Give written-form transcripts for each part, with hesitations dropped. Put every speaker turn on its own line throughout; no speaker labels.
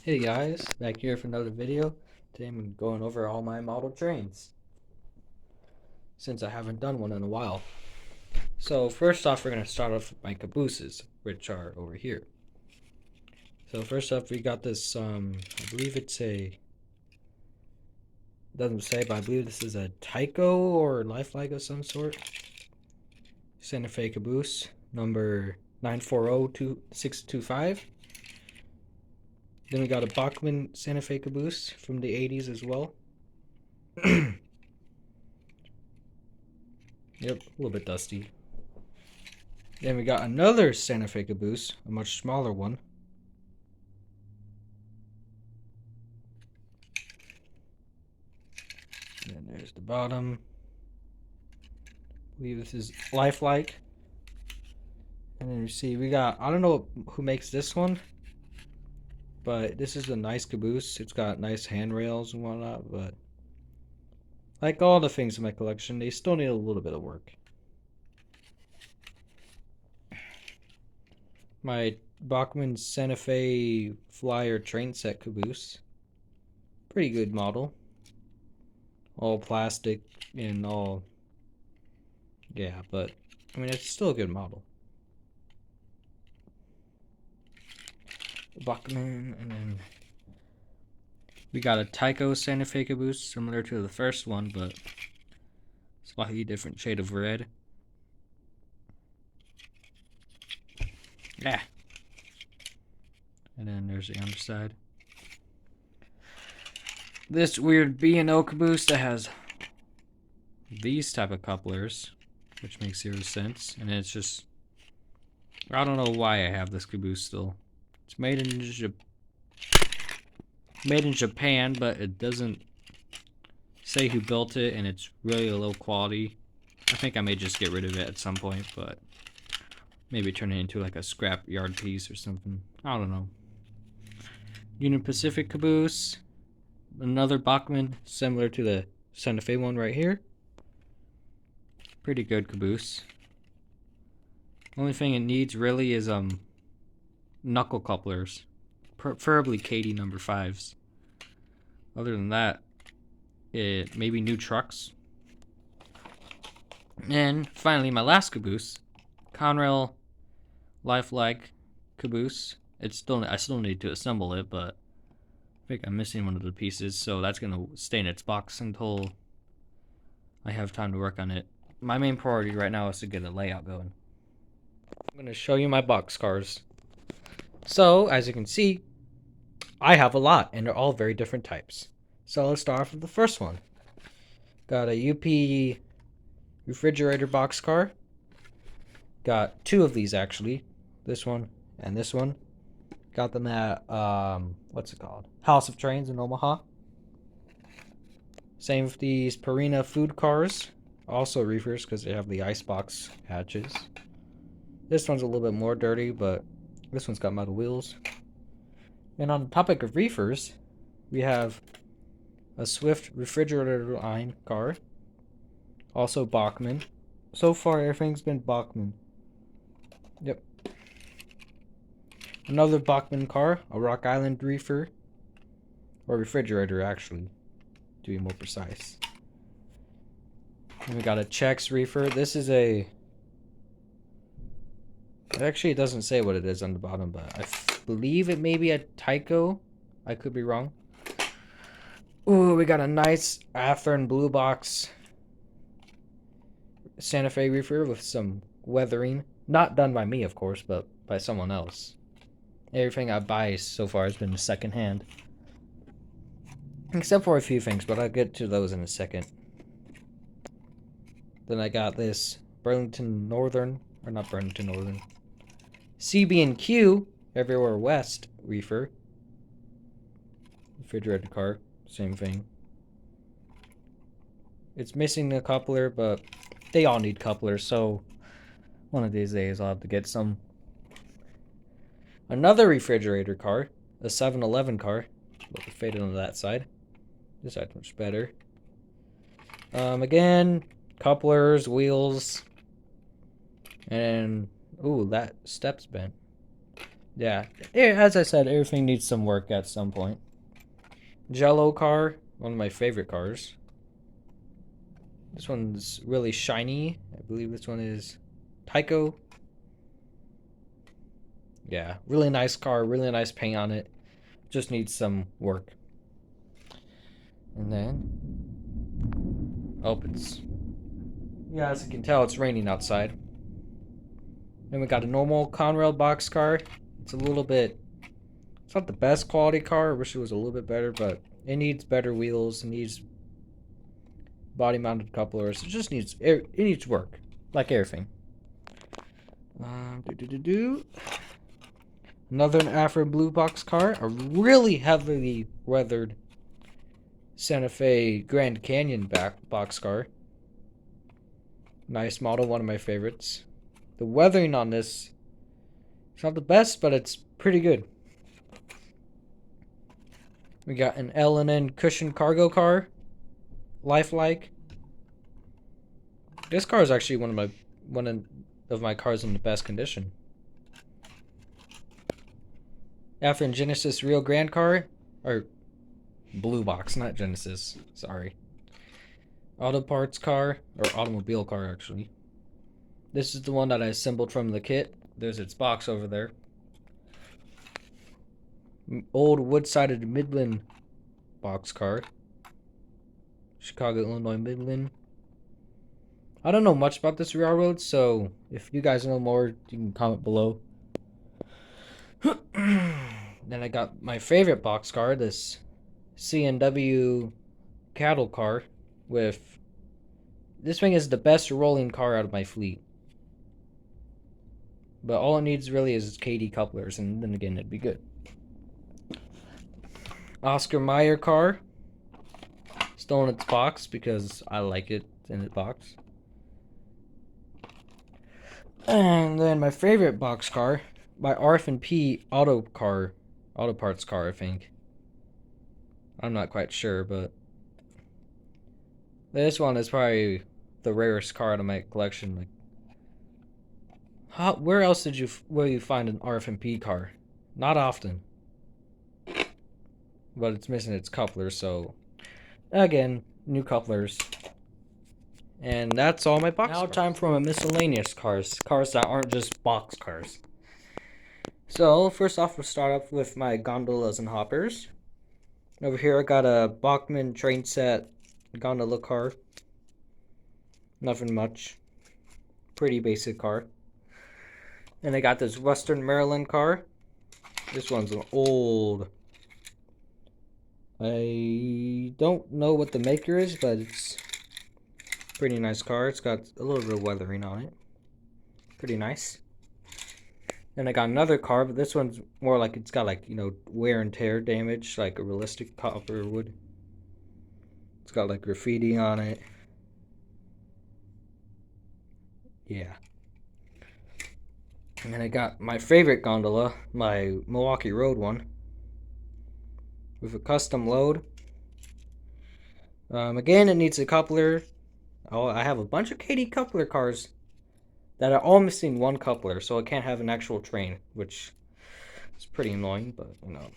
Hey guys, back here for another video. Today I'm going over all my model trains since I haven't done one in a while. So first off, we're going to start off with my cabooses, which are over here. So first up, we got this, I believe it's a, doesn't say, but I believe this is a Tyco or lifelike of some sort. Santa Fe caboose, number 9402625. Then we got a Bachmann Santa Fe caboose from the 80s as well. Yep, a little bit dusty. Then we got another Santa Fe caboose, a much smaller one. And then there's the bottom. I believe this is lifelike. And then you see we got, I don't know who makes this one, but this is a nice caboose. It's got nice handrails and whatnot, but like all the things in my collection, they still need a little bit of work. My Bachmann Santa Fe Flyer train set caboose. Pretty good model. All plastic and all. Yeah, but I mean, it's still a good model. Bachmann, and then we got a Tyco Santa Fe caboose, similar to the first one, but slightly different shade of red. Yeah. And then there's the underside. This weird B&O caboose that has these type of couplers, which makes zero sense. And it's just, I don't know why I have this caboose still. It's made in Japan, but it doesn't say who built it, and it's really low quality. I think I may just get rid of it at some point, but maybe turn it into like a scrap yard piece or something. I don't know. Union Pacific caboose. Another Bachmann, similar to the Santa Fe one right here. Pretty good caboose. Only thing it needs really is knuckle couplers, preferably KD number 5s. Other than that, it maybe new trucks. And finally, my last caboose, Conrail lifelike caboose. I still need to assemble it, but I think I'm missing one of the pieces, so that's gonna stay in its box until I have time to work on it. My main priority right now is to get a layout going. I'm gonna show you my boxcars. So, as you can see, I have a lot, and they're all very different types. So let's start off with the first one. Got a UP refrigerator boxcar. Got two of these actually. This one and this one. Got them at what's it called? House of Trains in Omaha. Same with these Purina food cars. Also reefers because they have the icebox hatches. This one's a little bit more dirty, but this one's got metal wheels. And on the topic of reefers, we have a Swift refrigerator line car. Also Bachmann. So far, everything's been Bachmann. Yep. Another Bachmann car, a Rock Island reefer. Or refrigerator, actually, to be more precise. And we got a Chex reefer. This is a... Actually, it doesn't say what it is on the bottom, but I believe it may be a Tyco. I could be wrong. Ooh, we got a nice Athearn Blue Box Santa Fe reefer with some weathering. Not done by me, of course, but by someone else. Everything I buy so far has been secondhand. Except for a few things, but I'll get to those in a second. Then I got this Burlington Northern, or not Burlington Northern, CB&Q Everywhere West reefer. Refrigerator car, same thing. It's missing a coupler, but they all need couplers, so one of these days I'll have to get some. Another refrigerator car, a 7-Eleven car. Look, faded on that side. This side's much better. Again, couplers, wheels, and ooh, that step's bent. Yeah, as I said, everything needs some work at some point. Jello car, one of my favorite cars. This one's really shiny. I believe this one is Tyco. Yeah, really nice car, really nice paint on it. Just needs some work. And then, oh, yeah, as you can tell, it's raining outside. Then we got a normal Conrail boxcar. It's a little bit, it's not the best quality car. I wish it was a little bit better, but it needs better wheels. It needs body-mounted couplers. It needs work, like everything. Another Afro Blue boxcar, a really heavily weathered Santa Fe Grand Canyon boxcar. Nice model, one of my favorites. The weathering on this, it's not the best, but it's pretty good. We got an L&N cushion cargo car, lifelike. This car is actually one of my cars in the best condition. After in Genesis Rio Grande car, or Blue Box, not Genesis. Sorry. Auto parts car, or automobile car actually. This is the one that I assembled from the kit. There's its box over there. Old wood-sided Midland boxcar. Chicago, Illinois, Midland. I don't know much about this railroad, so if you guys know more, you can comment below. Then I got my favorite boxcar, this C&W cattle car with... This thing is the best rolling car out of my fleet. But all it needs really is KD couplers, and then again, it'd be good. Oscar Mayer car. Still in its box because I like it in its box. And then my favorite boxcar, my RF&P auto parts car, I think. I'm not quite sure, but this one is probably the rarest car out of my collection. Like, where else will you find an RF&P car? Not often. But it's missing its couplers, so again, new couplers. And that's all my box. Now time for my miscellaneous cars that aren't just box cars. So first off, we'll start off with my gondolas and hoppers. Over here I got a Bachmann train set gondola car. Nothing much. Pretty basic car. And I got this Western Maryland car. This one's an old... I don't know what the maker is, but it's a pretty nice car. It's got a little bit of weathering on it. Pretty nice. Then I got another car, but this one's more like it's got like, you know, wear and tear damage, like a realistic copper would. It's got like graffiti on it. Yeah. And then I got my favorite gondola, my Milwaukee Road one, with a custom load. Again, it needs a coupler. Oh, I have a bunch of KD coupler cars that are all missing one coupler, so I can't have an actual train, which is pretty annoying, but you know.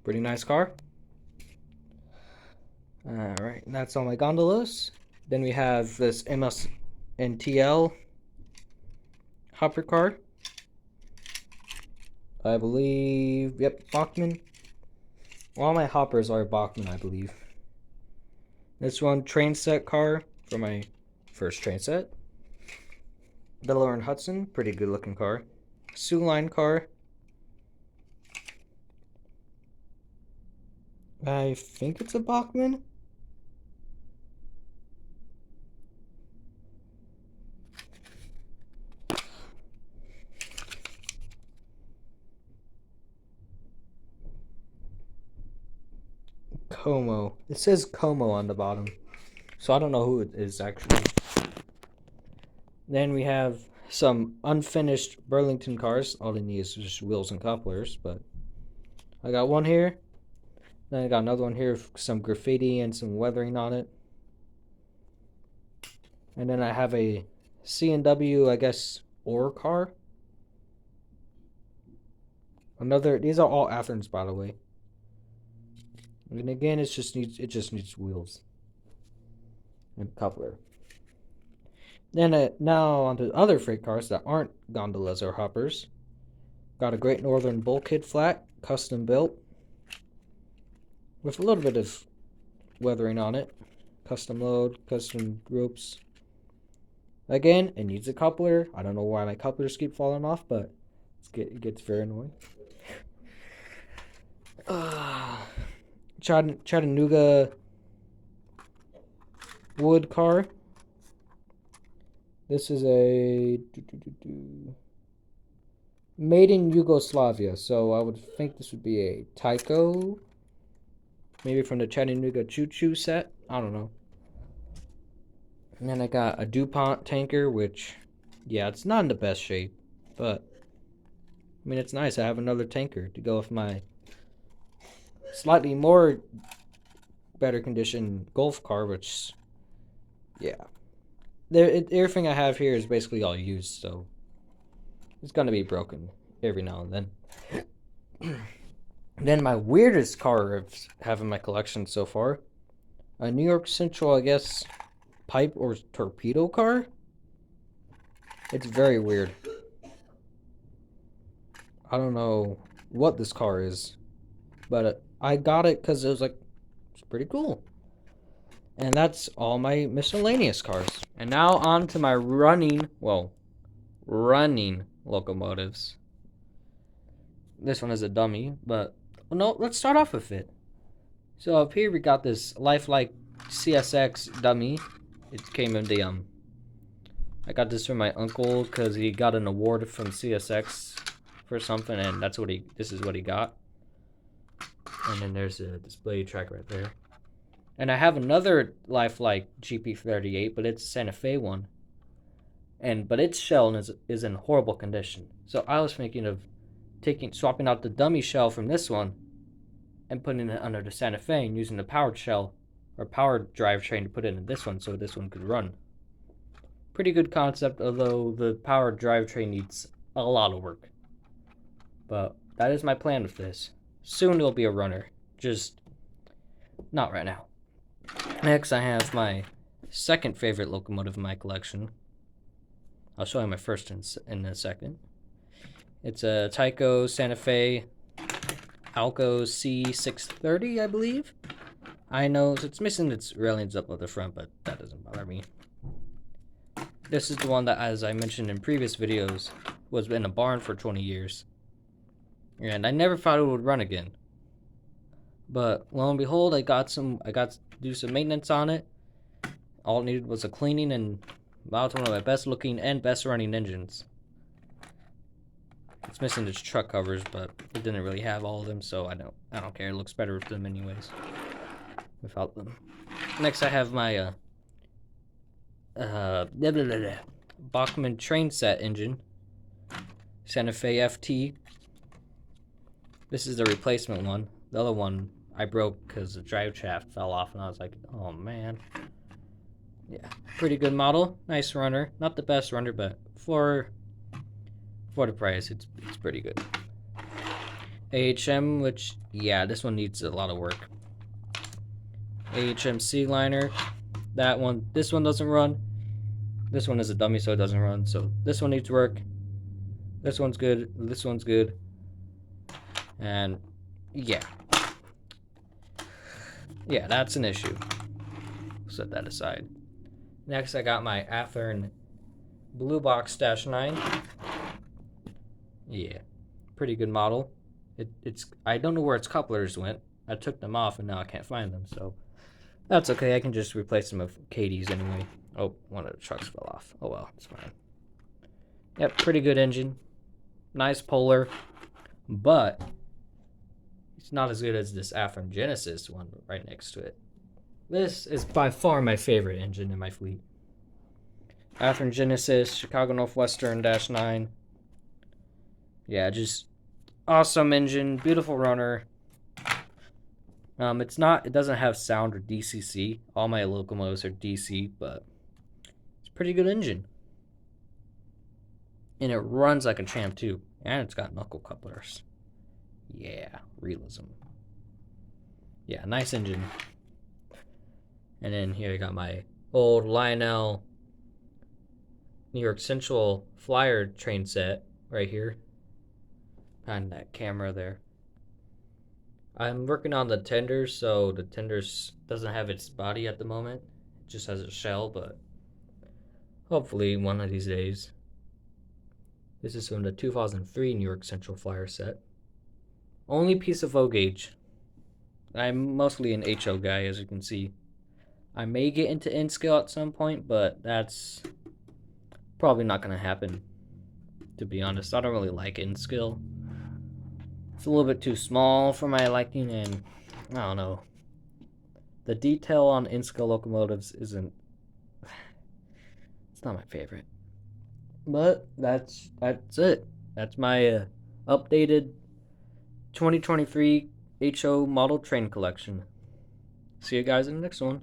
Pretty nice car. Alright, that's all my gondolas. Then we have this MSNTL hopper car. I believe, yep, Bachmann. All my hoppers are Bachmann, I believe. This one, train set car for my first train set. Delaware and Hudson, pretty good looking car. Sioux Line car. I think it's a Bachmann. Como. It says Como on the bottom. So I don't know who it is actually. Then we have some unfinished Burlington cars. All they need is just wheels and couplers, but I got one here. Then I got another one here with some graffiti and some weathering on it. And then I have a C&W, I guess, ore car.
These are all Athens, by the way. And again, it just needs wheels and coupler. Then now onto other freight cars that aren't gondolas or hoppers. Got a Great Northern bulkhead flat, custom built, with a little bit of weathering on it. Custom load, custom ropes. Again, it needs a coupler. I don't know why my couplers keep falling off, but it gets very annoying. Chattanooga wood car. This is a made in Yugoslavia, so I would think this would be a Tyco, maybe from the Chattanooga Choo Choo set. I don't know. And then I got a DuPont tanker, which, yeah, it's not in the best shape, but I mean, it's nice. I have another tanker to go with my slightly more better condition Golf car, which, yeah. Everything I have here is basically all used, so it's gonna be broken every now and then. Then my weirdest car I have in my collection so far, a New York Central, I guess, pipe or torpedo car. It's very weird. I don't know what this car is, but I got it because it was like, it's pretty cool. And that's all my miscellaneous cars. And now on to my running locomotives. This one is a dummy, but no, let's start off with it. So up here we got this lifelike CSX dummy. It came in the I got this from my uncle because he got an award from CSX for something, and this is what he got. And then there's a display track right there. And I have another lifelike GP38, but it's a Santa Fe one. But its shell is in horrible condition. So I was thinking of swapping out the dummy shell from this one and putting it under the Santa Fe and using the powered shell or powered drivetrain to put it in this one so this one could run. Pretty good concept, although the powered drivetrain needs a lot of work. But that is my plan with this. Soon it'll be a runner, just not right now. Next, I have my second favorite locomotive in my collection. I'll show you my first in a second. It's a Tyco Santa Fe Alco C630, I believe. I know it's missing its railings up at the front, but that doesn't bother me. This is the one that, as I mentioned in previous videos, was in a barn for 20 years. And I never thought it would run again. But lo and behold, I got to do some maintenance on it. All it needed was a cleaning, and wow, it's one of my best looking and best running engines. It's missing its truck covers, but it didn't really have all of them, so I don't care. It looks better with them anyways. Without them. Next, I have my Bachmann train set engine, Santa Fe FT. This is the replacement one. The other one I broke because the drive shaft fell off, and I was like, oh man. Yeah, pretty good model, nice runner. Not the best runner, but for the price, it's pretty good. AHM, which, yeah, this one needs a lot of work. AHM C liner, this one doesn't run. This one is a dummy, so it doesn't run. So this one needs work. This one's good. This one's good. And yeah, that's an issue. Set that aside. Next, I got my Athearn Blue Box -9. Yeah, pretty good model. I don't know where its couplers went. I took them off and now I can't find them, so that's okay. I can just replace them with Katie's anyway. Oh, one of the trucks fell off. Oh well, it's fine. Yep, pretty good engine. Nice Polar, but it's not as good as this Athearn Genesis one right next to it. This is by far my favorite engine in my fleet. Athearn Genesis, Chicago Northwestern -9. Yeah, just awesome engine, beautiful runner. It doesn't have sound or DCC. All my locomotives are DC, but it's a pretty good engine. And it runs like a champ too. And it's got knuckle couplers. Yeah, realism. Yeah, nice engine. And then here I got my old Lionel New York Central Flyer train set right here. Behind that camera there. I'm working on the tenders, so the tenders doesn't have its body at the moment. It just has a shell, but hopefully one of these days. This is from the 2003 New York Central Flyer set. Only piece of O gauge. I'm mostly an HO guy, as you can see. I may get into N scale at some point, but that's probably not going to happen, to be honest. I don't really like N scale. It's a little bit too small for my liking, and I don't know. The detail on N scale locomotives isn't. It's not my favorite. But that's it. That's my updated 2023 HO model train collection. See you guys in the next one.